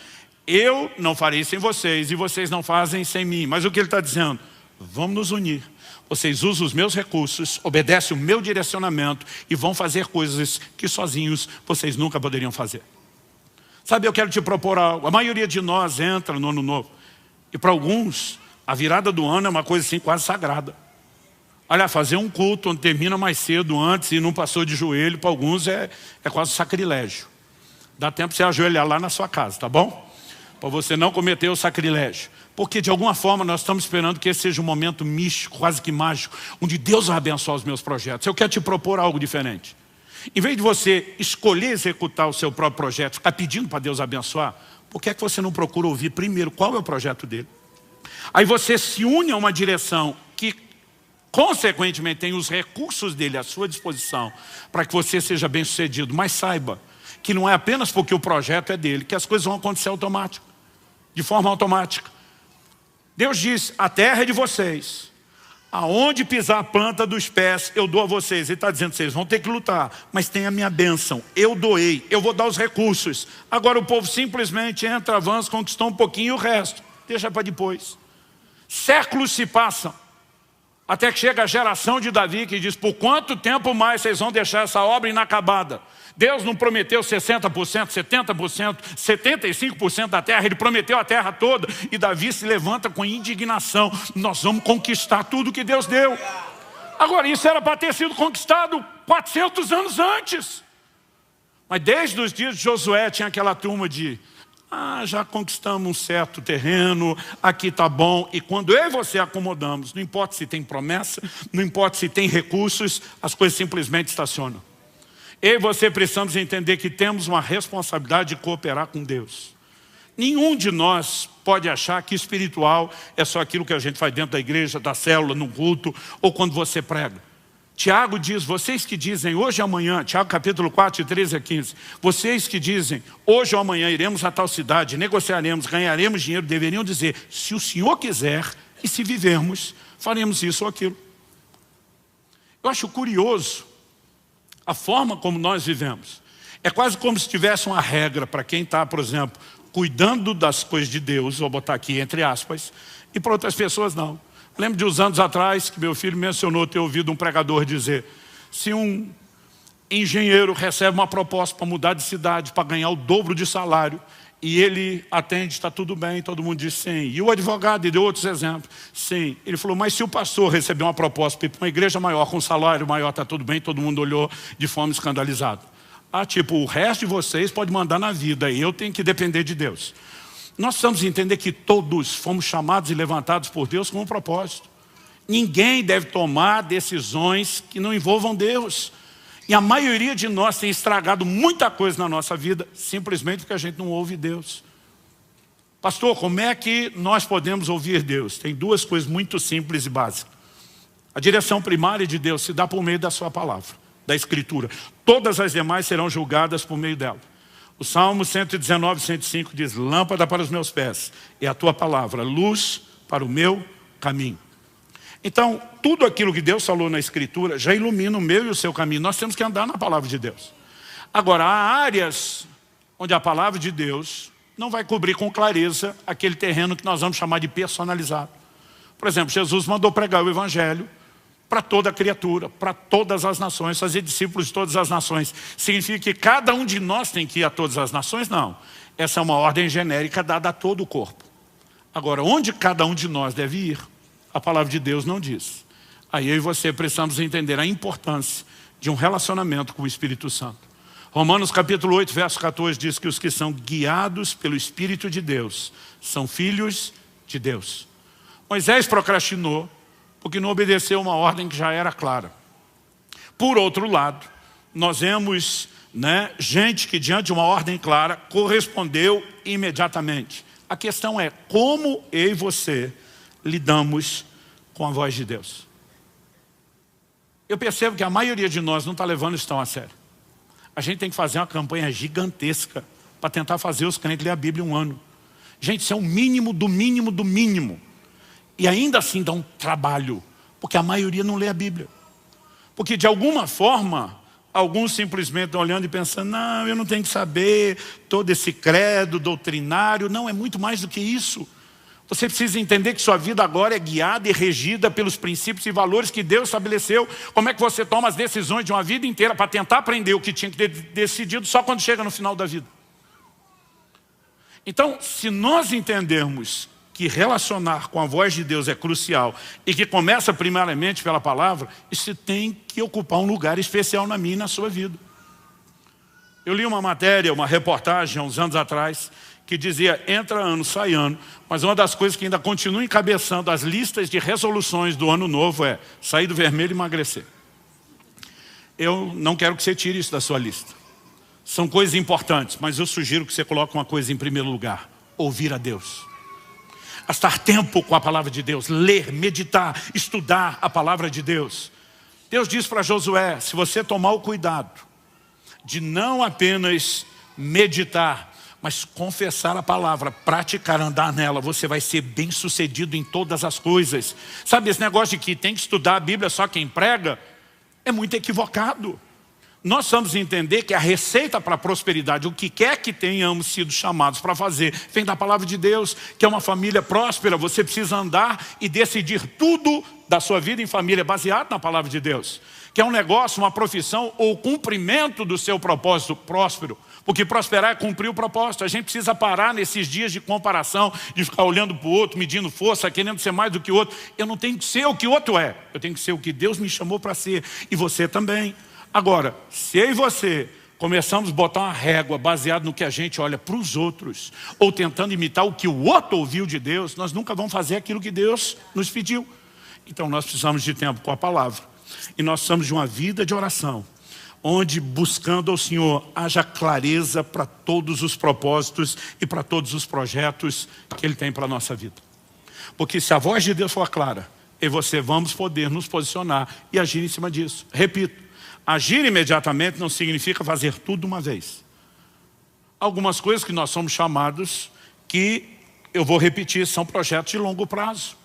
eu não farei sem vocês e vocês não fazem sem mim. Mas o que ele está dizendo? Vamos nos unir. Vocês usam os meus recursos, obedecem o meu direcionamento e vão fazer coisas que sozinhos vocês nunca poderiam fazer. Sabe, eu quero te propor algo. A maioria de nós entra no ano novo. E para alguns, a virada do ano é uma coisa assim quase sagrada. Olha, fazer um culto onde termina mais cedo antes e não passou de joelho, para alguns é quase sacrilégio. Dá tempo de você ajoelhar lá na sua casa, tá bom? para você não cometer o sacrilégio. Porque de alguma forma nós estamos esperando que esse seja um momento místico, quase que mágico, onde Deus vai abençoar os meus projetos. Eu quero te propor algo diferente. Em vez de você escolher executar o seu próprio projeto, ficar pedindo para Deus abençoar, por que é que você não procura ouvir primeiro qual é o projeto dele? Aí você se une a uma direção que, consequentemente, tem os recursos dele à sua disposição para que você seja bem sucedido. Mas saiba que não é apenas porque o projeto é dele que as coisas vão acontecer de forma automática. Deus diz, a terra é de vocês. Aonde pisar a planta dos pés, eu dou a vocês. Ele está dizendo, vocês vão ter que lutar, mas tem a minha bênção. Eu doei, eu vou dar os recursos. Agora o povo simplesmente entra, avança, conquistou um pouquinho e o resto deixa para depois. Séculos se passam, até que chega a geração de Davi que diz, por quanto tempo mais vocês vão deixar essa obra inacabada? Deus não prometeu 60%, 70%, 75% da terra, Ele prometeu a terra toda. E Davi se levanta com indignação. Nós vamos conquistar tudo que Deus deu. Agora, isso era para ter sido conquistado 400 anos antes. Mas desde os dias de Josué tinha aquela turma de... já conquistamos um certo terreno, aqui está bom. E quando eu e você acomodamos, não importa se tem promessa, não importa se tem recursos, as coisas simplesmente estacionam. Eu e você precisamos entender que temos uma responsabilidade de cooperar com Deus. Nenhum de nós pode achar que espiritual é só aquilo que a gente faz dentro da igreja, da célula, no culto, ou quando você prega. Tiago diz, vocês que dizem hoje ou amanhã, Tiago capítulo 4, 13 a 15, vocês que dizem hoje ou amanhã iremos a tal cidade, negociaremos, ganharemos dinheiro, deveriam dizer, se o Senhor quiser e se vivermos, faremos isso ou aquilo. Eu acho curioso a forma como nós vivemos. É quase como se tivesse uma regra para quem está, por exemplo, cuidando das coisas de Deus, vou botar aqui entre aspas, e para outras pessoas não. Lembro de uns anos atrás que meu filho mencionou ter ouvido um pregador dizer, se um engenheiro recebe uma proposta para mudar de cidade, para ganhar o dobro de salário, e ele atende, está tudo bem, todo mundo diz sim. E o advogado, e deu outros exemplos, sim. Ele falou, mas se o pastor receber uma proposta para ir para uma igreja maior, com um salário maior, está tudo bem, todo mundo olhou de forma escandalizada. Tipo, o resto de vocês pode mandar na vida, e eu tenho que depender de Deus. Nós precisamos entender que todos fomos chamados e levantados por Deus com um propósito. Ninguém deve tomar decisões que não envolvam Deus. E a maioria de nós tem estragado muita coisa na nossa vida, simplesmente porque a gente não ouve Deus. Pastor, como é que nós podemos ouvir Deus? Tem duas coisas muito simples e básicas. A direção primária de Deus se dá por meio da sua palavra, da Escritura. Todas as demais serão julgadas por meio dela. O Salmo 119, 105 diz, lâmpada para os meus pés é a tua palavra, luz para o meu caminho. Então, tudo aquilo que Deus falou na Escritura já ilumina o meu e o seu caminho. Nós temos que andar na palavra de Deus. Agora, há áreas onde a palavra de Deus não vai cobrir com clareza aquele terreno que nós vamos chamar de personalizado. Por exemplo, Jesus mandou pregar o Evangelho para toda a criatura, para todas as nações, fazer discípulos de todas as nações. Significa que cada um de nós tem que ir a todas as nações? Não. Essa é uma ordem genérica dada a todo o corpo. Agora, onde cada um de nós deve ir? A palavra de Deus não diz. Aí eu e você precisamos entender a importância de um relacionamento com o Espírito Santo. Romanos capítulo 8, verso 14 diz que os que são guiados pelo Espírito de Deus são filhos de Deus. Moisés procrastinou porque não obedeceu uma ordem que já era clara. Por outro lado, nós vemos gente que diante de uma ordem clara correspondeu imediatamente. A questão é como eu e você lidamos com a voz de Deus. Eu percebo que a maioria de nós não está levando isso tão a sério. A gente tem que fazer uma campanha gigantesca para tentar fazer os crentes ler a Bíblia um ano. Gente, isso é o mínimo do mínimo do mínimo. E ainda assim dá um trabalho, porque a maioria não lê a Bíblia. Porque de alguma forma, alguns simplesmente estão olhando e pensando, não, eu não tenho que saber todo esse credo doutrinário. Não, é muito mais do que isso. Você precisa entender que sua vida agora é guiada e regida pelos princípios e valores que Deus estabeleceu. Como é que você toma as decisões de uma vida inteira para tentar aprender o que tinha que ter decidido só quando chega no final da vida? Então, se nós entendermos que relacionar com a voz de Deus é crucial e que começa primeiramente pela palavra, isso tem que ocupar um lugar especial na minha e na sua vida. Eu li uma matéria, uma reportagem há uns anos atrás, que dizia, entra ano, sai ano, mas uma das coisas que ainda continua encabeçando as listas de resoluções do ano novo é sair do vermelho e emagrecer. Eu não quero que você tire isso da sua lista. São coisas importantes, mas eu sugiro que você coloque uma coisa em primeiro lugar: ouvir a Deus. Gastar tempo com a palavra de Deus, ler, meditar, estudar a palavra de Deus. Deus diz para Josué, se você tomar o cuidado de não apenas meditar, mas confessar a palavra, praticar, andar nela, você vai ser bem sucedido em todas as coisas. Sabe, esse negócio de que tem que estudar a Bíblia só quem prega, é muito equivocado. Nós vamos entender que a receita para a prosperidade, o que quer que tenhamos sido chamados para fazer, vem da palavra de Deus, que é uma família próspera. Você precisa andar e decidir tudo da sua vida em família baseado na palavra de Deus. Que é um negócio, uma profissão ou cumprimento do seu propósito próspero. Porque prosperar é cumprir o propósito. A gente precisa parar nesses dias de comparação, de ficar olhando para o outro, medindo força, querendo ser mais do que o outro. Eu não tenho que ser o que o outro é. Eu tenho que ser o que Deus me chamou para ser. E você também. Agora, se eu e você começamos a botar uma régua baseada no que a gente olha para os outros, ou tentando imitar o que o outro ouviu de Deus, nós nunca vamos fazer aquilo que Deus nos pediu. Então nós precisamos de tempo com a palavra. E nós precisamos de uma vida de oração, onde buscando ao Senhor haja clareza para todos os propósitos e para todos os projetos que Ele tem para a nossa vida. Porque se a voz de Deus for clara, eu e você vamos poder nos posicionar e agir em cima disso. Repito, agir imediatamente não significa fazer tudo de uma vez. Algumas coisas que nós somos chamados, que eu vou repetir, são projetos de longo prazo.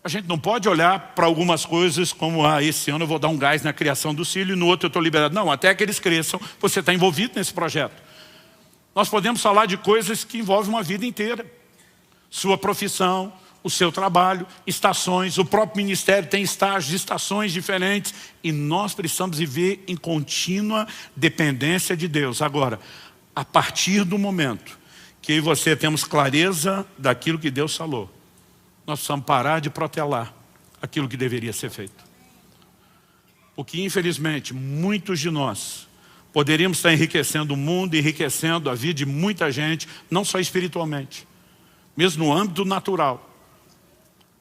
A gente não pode olhar para algumas coisas como, esse ano eu vou dar um gás na criação do filho e no outro eu estou liberado. Não, até que eles cresçam, você está envolvido nesse projeto. Nós podemos falar de coisas que envolvem uma vida inteira. Sua profissão, o seu trabalho, estações, o próprio ministério tem estágios, estações diferentes. E nós precisamos viver em contínua dependência de Deus. Agora, a partir do momento que eu e você temos clareza daquilo que Deus falou, nós precisamos parar de protelar aquilo que deveria ser feito. Porque, infelizmente, muitos de nós poderíamos estar enriquecendo o mundo, enriquecendo a vida de muita gente, não só espiritualmente, mesmo no âmbito natural.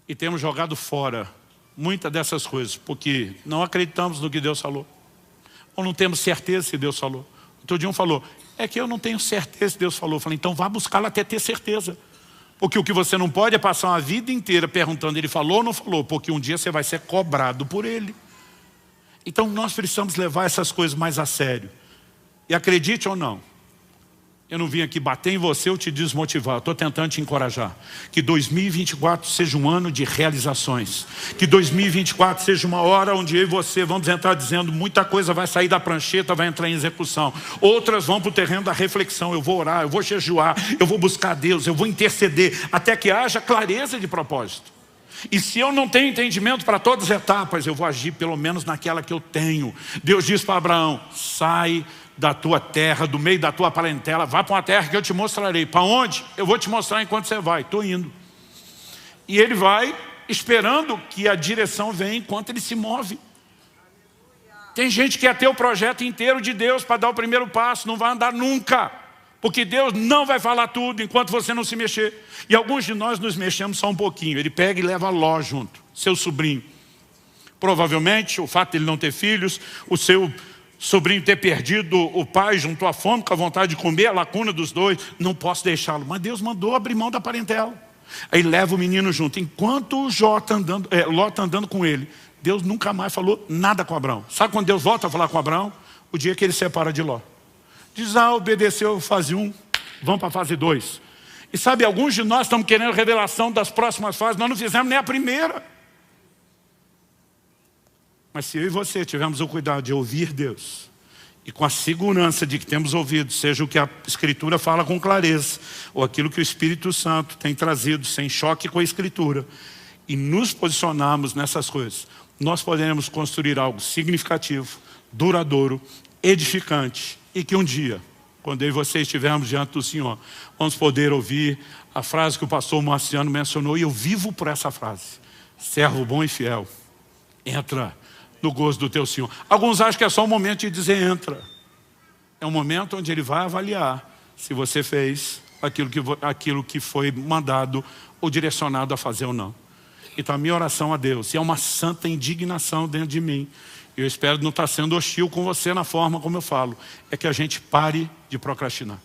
E temos jogado fora muitas dessas coisas, porque não acreditamos no que Deus falou. Ou não temos certeza se Deus falou. Outro dia um falou, é que eu não tenho certeza se Deus falou. Eu falei, então vá buscá-lo até ter certeza. Porque o que você não pode é passar uma vida inteira perguntando, ele falou ou não falou, porque um dia você vai ser cobrado por ele. Então nós precisamos levar essas coisas mais a sério. E acredite ou não, eu não vim aqui bater em você ou te desmotivar, eu estou tentando te encorajar. Que 2024 seja um ano de realizações. Que 2024 seja uma hora onde eu e você vamos entrar dizendo, muita coisa vai sair da prancheta, vai entrar em execução. Outras vão para o terreno da reflexão, eu vou orar, eu vou jejuar, eu vou buscar Deus, eu vou interceder, até que haja clareza de propósito. E se eu não tenho entendimento para todas as etapas, eu vou agir pelo menos naquela que eu tenho. Deus diz para Abraão, sai da tua terra, do meio da tua parentela, vá para uma terra que eu te mostrarei. Para onde? Eu vou te mostrar enquanto você vai. Estou indo. E ele vai esperando que a direção venha enquanto ele se move. Tem gente que quer ter o projeto inteiro de Deus para dar o primeiro passo, não vai andar nunca. Porque Deus não vai falar tudo enquanto você não se mexer. E alguns de nós nos mexemos só um pouquinho. Ele pega e leva Ló junto, seu sobrinho. Provavelmente o fato de ele não ter filhos, o seu sobrinho ter perdido o pai junto à fome, com a vontade de comer, a lacuna dos dois, não posso deixá-lo. Mas Deus mandou abrir mão da parentela. Aí leva o menino junto. Enquanto o Ló está andando com ele, Deus nunca mais falou nada com Abraão. Sabe quando Deus volta a falar com Abraão? O dia que ele separa de Ló. Diz, obedeceu fase 1, vamos para a fase 2. E sabe, alguns de nós estamos querendo revelação das próximas fases, nós não fizemos nem a primeira. Mas se eu e você tivermos o cuidado de ouvir Deus, e com a segurança de que temos ouvido, seja o que a Escritura fala com clareza, ou aquilo que o Espírito Santo tem trazido, sem choque com a Escritura, e nos posicionarmos nessas coisas, nós poderemos construir algo significativo, duradouro, edificante, e que um dia, quando eu e você estivermos diante do Senhor, vamos poder ouvir a frase que o pastor Marciano mencionou, e eu vivo por essa frase: servo bom e fiel, entra no gozo do teu Senhor. Alguns acham que é só um momento de dizer entra. É um momento onde Ele vai avaliar se você fez aquilo que foi mandado ou direcionado a fazer ou não. Então a minha oração a Deus, e é uma santa indignação dentro de mim, eu espero não estar sendo hostil com você na forma como eu falo, é que a gente pare de procrastinar.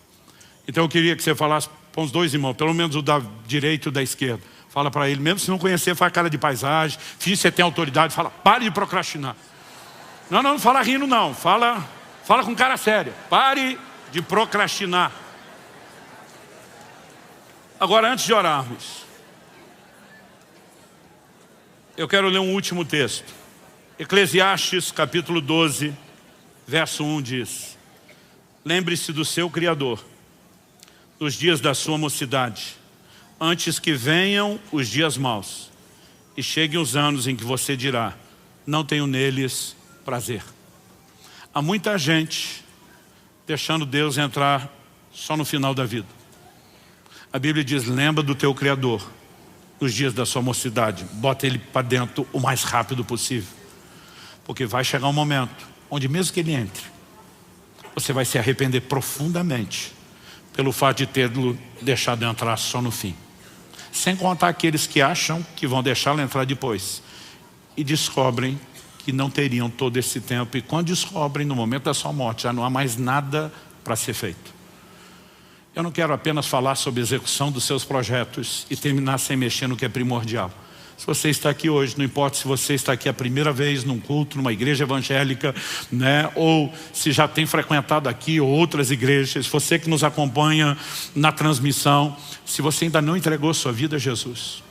Então eu queria que você falasse para os dois irmãos, pelo menos o da direita e o da esquerda. Fala para ele, mesmo se não conhecer, faz cara de paisagem, finge que você tem autoridade, fala, pare de procrastinar. Não fala rindo não, fala com cara séria, pare de procrastinar. Agora, antes de orarmos, eu quero ler um último texto. Eclesiastes capítulo 12, verso 1 diz: lembre-se do seu Criador, nos dias da sua mocidade, antes que venham os dias maus, e cheguem os anos em que você dirá, não tenho neles prazer. Há muita gente deixando Deus entrar só no final da vida. A Bíblia diz, lembra do teu Criador nos dias da sua mocidade. Bota Ele para dentro o mais rápido possível. Porque vai chegar um momento onde mesmo que Ele entre, você vai se arrepender profundamente pelo fato de tê-lo deixado entrar só no fim. Sem contar aqueles que acham que vão deixá-lo entrar depois. E descobrem que não teriam todo esse tempo. E quando descobrem, no momento da sua morte, já não há mais nada para ser feito. Eu não quero apenas falar sobre a execução dos seus projetos e terminar sem mexer no que é primordial. Se você está aqui hoje, não importa se você está aqui a primeira vez num culto, numa igreja evangélica, né, ou se já tem frequentado aqui ou outras igrejas, você que nos acompanha na transmissão, se você ainda não entregou sua vida a Jesus,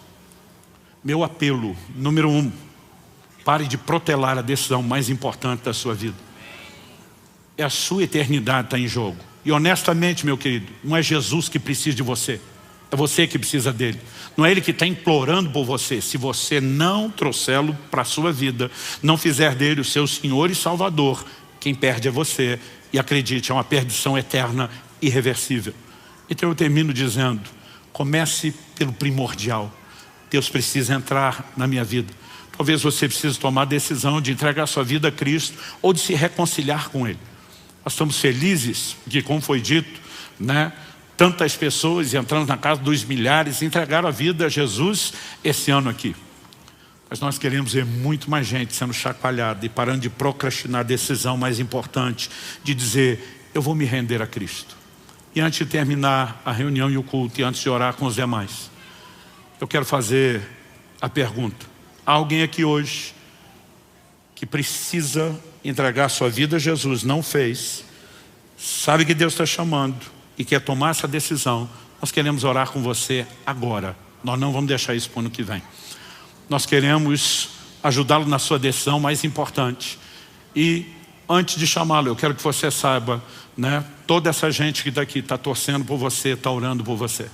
meu apelo, número 1, pare de protelar a decisão mais importante da sua vida. É a sua eternidade que está em jogo. E honestamente, meu querido, não é Jesus que precisa de você. É você que precisa dele. Não é Ele que está implorando por você. Se você não trouxê-lo para a sua vida, não fizer dele o seu Senhor e Salvador, quem perde é você. E acredite, é uma perdição eterna, irreversível. Então eu termino dizendo, comece pelo primordial. Deus precisa entrar na minha vida. Talvez você precise tomar a decisão de entregar sua vida a Cristo ou de se reconciliar com Ele. Nós estamos felizes que, como foi dito, né, tantas pessoas entrando na casa dos milhares entregaram a vida a Jesus esse ano aqui. Mas nós queremos ver muito mais gente sendo chacoalhada e parando de procrastinar a decisão mais importante de dizer, eu vou me render a Cristo. E antes de terminar a reunião e o culto e antes de orar com os demais, eu quero fazer a pergunta. Há alguém aqui hoje que precisa entregar sua vida a Jesus, não fez, sabe que Deus está chamando e quer tomar essa decisão? Nós queremos orar com você agora. Nós não vamos deixar isso para o ano que vem. Nós queremos ajudá-lo na sua decisão mais importante. E antes de chamá-lo, eu quero que você saiba, né, toda essa gente que está aqui está torcendo por você, está orando por você.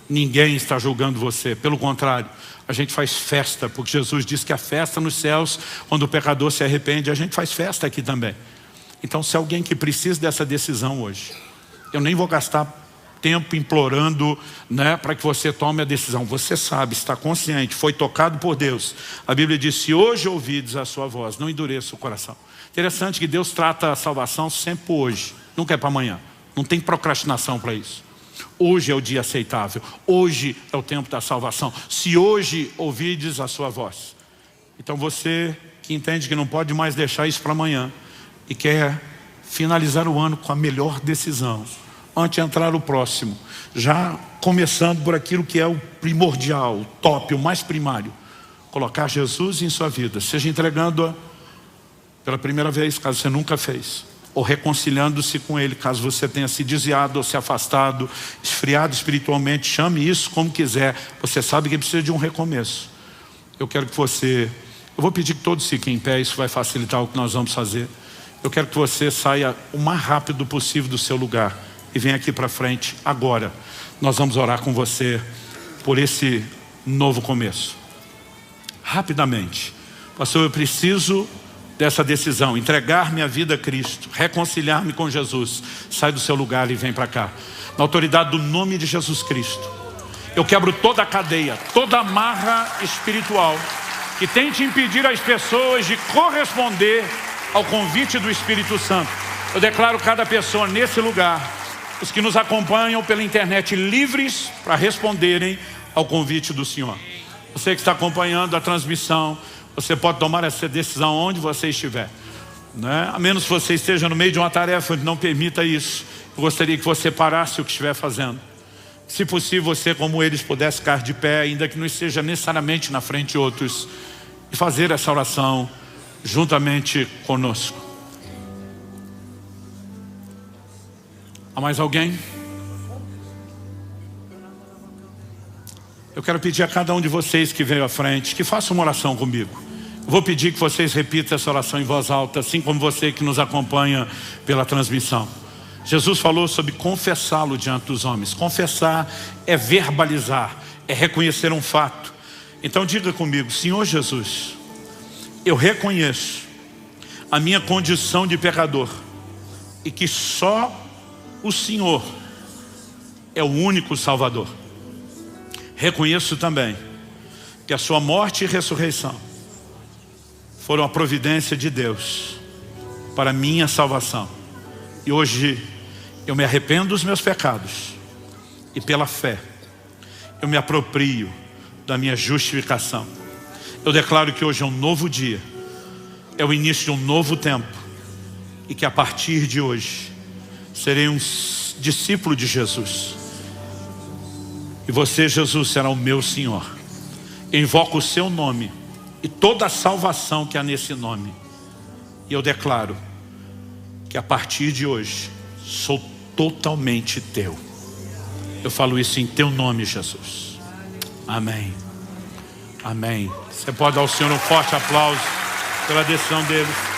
Ninguém está julgando você, pelo contrário, a gente faz festa, porque Jesus disse que a festa nos céus, quando o pecador se arrepende, a gente faz festa aqui também. Então, se alguém que precisa dessa decisão hoje, eu nem vou gastar tempo implorando, né, para que você tome a decisão. Você sabe, está consciente, foi tocado por Deus. A Bíblia diz, se hoje ouvides a sua voz, não endureça o coração. Interessante que Deus trata a salvação sempre hoje, nunca é para amanhã. Não tem procrastinação para isso. Hoje é o dia aceitável, hoje é o tempo da salvação. Se hoje ouvides a sua voz. Então você que entende que não pode mais deixar isso para amanhã e quer finalizar o ano com a melhor decisão, antes de entrar no próximo, já começando por aquilo que é o primordial, o top, o mais primário, colocar Jesus em sua vida, seja entregando-a pela primeira vez, caso você nunca fez, ou reconciliando-se com Ele, caso você tenha se desviado ou se afastado, esfriado espiritualmente, chame isso como quiser, você sabe que precisa de um recomeço. Eu quero que você, eu vou pedir que todos fiquem em pé, isso vai facilitar o que nós vamos fazer. Eu quero que você saia o mais rápido possível do seu lugar e venha aqui para frente agora. Nós vamos orar com você por esse novo começo. Rapidamente. Pastor, eu preciso dessa decisão, entregar minha vida a Cristo, reconciliar-me com Jesus. Sai do seu lugar e vem para cá. Na autoridade do nome de Jesus Cristo, eu quebro toda a cadeia, toda a amarra espiritual que tente impedir as pessoas de corresponder ao convite do Espírito Santo. Eu declaro cada pessoa nesse lugar, os que nos acompanham pela internet, livres para responderem ao convite do Senhor. Você que está acompanhando a transmissão, você pode tomar essa decisão onde você estiver, né? A menos que você esteja no meio de uma tarefa, não permita isso. Eu gostaria que você parasse o que estiver fazendo. Se possível, você, como eles, pudesse ficar de pé, ainda que não esteja necessariamente na frente de outros, e fazer essa oração juntamente conosco. Há mais alguém? Eu quero pedir a cada um de vocês que veio à frente, que faça uma oração comigo. Eu vou pedir que vocês repitam essa oração em voz alta, assim como você que nos acompanha pela transmissão. Jesus falou sobre confessá-lo diante dos homens. Confessar é verbalizar, é reconhecer um fato. Então diga comigo: Senhor Jesus, eu reconheço a minha condição de pecador e que só o Senhor é o único Salvador. Reconheço também que a sua morte e ressurreição foram a providência de Deus para a minha salvação. E hoje eu me arrependo dos meus pecados e pela fé eu me aproprio da minha justificação. Eu declaro que hoje é um novo dia, é o início de um novo tempo, e que a partir de hoje serei um discípulo de Jesus. E você, Jesus, será o meu Senhor. Eu invoco o seu nome e toda a salvação que há nesse nome. E eu declaro que a partir de hoje sou totalmente teu. Eu falo isso em teu nome, Jesus. Amém. Amém. Você pode dar ao Senhor um forte aplauso pela decisão deles.